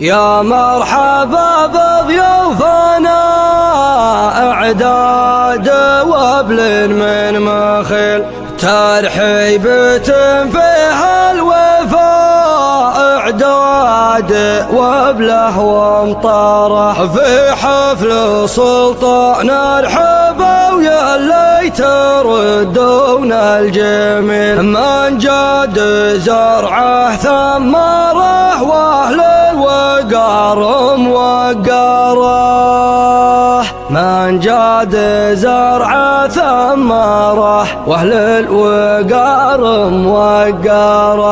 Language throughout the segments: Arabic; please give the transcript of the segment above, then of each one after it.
يا مرحبا بضيوفنا اعداد وابل من مخيل، ترحيبة فيها الوفاء اعداد وابله ومطارح، في حفل سلطان الحبا ويا ليت تردون الجميل، من جاد زرعه ثمره واهل الوقار موقره، من جاد زرعه ثمره واهل الوقار موقره.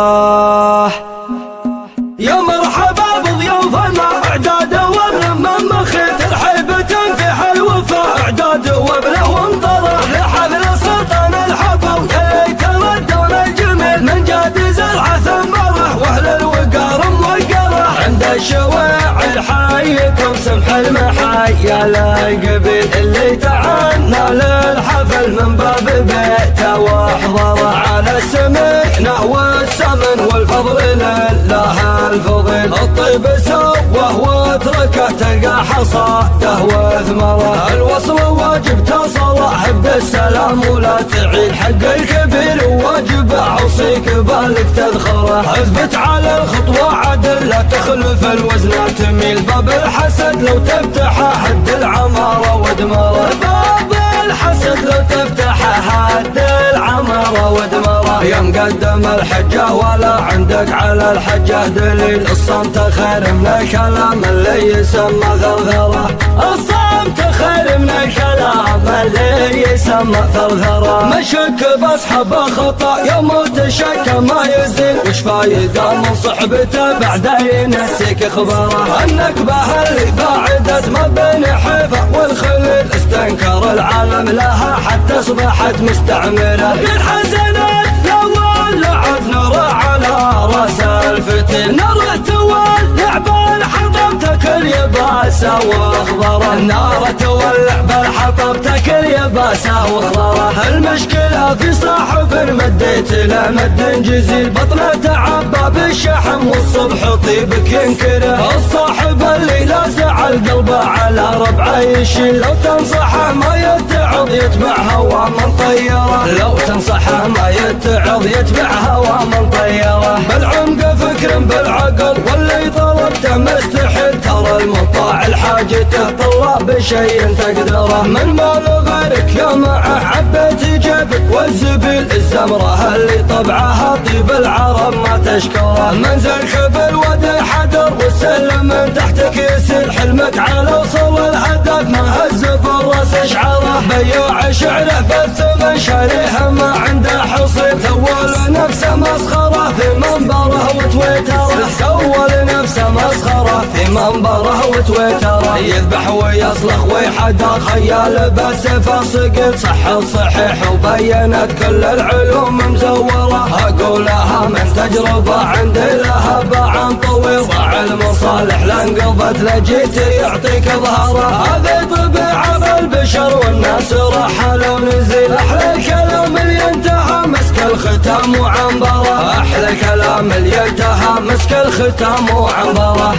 يا مرحبا بضيوفنا اعداد وابن من مخيل، ترحيبة في الوفاء اعداد وابله ومطرح، لحفل سلطان الحبا ويا ليت تردون الجميل، من جاد زرعه ثمره واهل الوقار موقره، عند الشواعر حيكم سمح المحايا للقبيل، اللي تعانى للحفل من باب بيته واحضره، على السمينة والسمن والفضل لله الفضيل، الطيب سواه واتركه تلقى حصاده وثمره، الوصل واجب تصله ابد السلام ولا تعيد، حق الكبير واجب اوصيك بالك تذخره، اثبت على الخطوه عدل لا تخلف الوزن تميل، باب الحسد لو تفتحه حد العماره ودمره، باب الحسد لو تفتحه حد العماره ودمره، يا مقدم الحجه ولا عندك على الحجه دليل، الصمت خير من الكلام اللي يسمى ثرثره، الصمت خير من الكلام اللي يسمى ثرثره، مشك بصحب خطا يوم تشك ما يزين، وش فايده من صحبته بعد ينسيك اخباره، النكبه اللي باعدت ما بين حيفا والخليل، استنكر العالم لها حتى اصبحت مستعمره، قد حزنت لو ولعت نار على راس الفتيل، نار تولع بالحطب تكل يباسه واخضره، النار تولع بالحطب تكل يباسه واخضره، المشكله في صاحب مديت له مد جزيل، بطنه تعبى بالشحم والصبح طيبك ينكره، الصاحب اللي لا زعل قلبه على ربعه يشيل، لو تنصحه ما يتعظ يتبع هوى من طيره، لو تنصحه ما يتعظ يتبع هوى من طيره، بالعمق فكر بالعقل واللي طلبته مستحيل، ترى المطاع الحاجته طلب شيء تقدره، من مال غيرك يا معه حبيت جيبك والزبيل، الزمره اللي طبعها طيب العرب ما تشكره، منزل خبل ودي حدر والسلم من تحتك يسيل، حلمك على وصل الهدف ما هز بالراس اشعره، بياع شعره بالثمن شاريها ما عنده حصيل، سوى لنفسه مسخره في منبره وتويتره، سوى لنفسه مسخره في منبره وتويتره، يذبح ويصلخ ويحدى خيال بالسيف صقل، صح الصحيح وبينت كل العلوم مزوره، اقولها من تجربه عندي لها باع طويل، ضاع المصالح لانقضت لجيت يعطيك ظهره، هذه طبيعه بالبشر والناس رحلوا نزيل، احلى الكلام اللي انتهى مسك الختام وعنبره، احلى الكلام اللي انتهى مسك الختام وعنبره.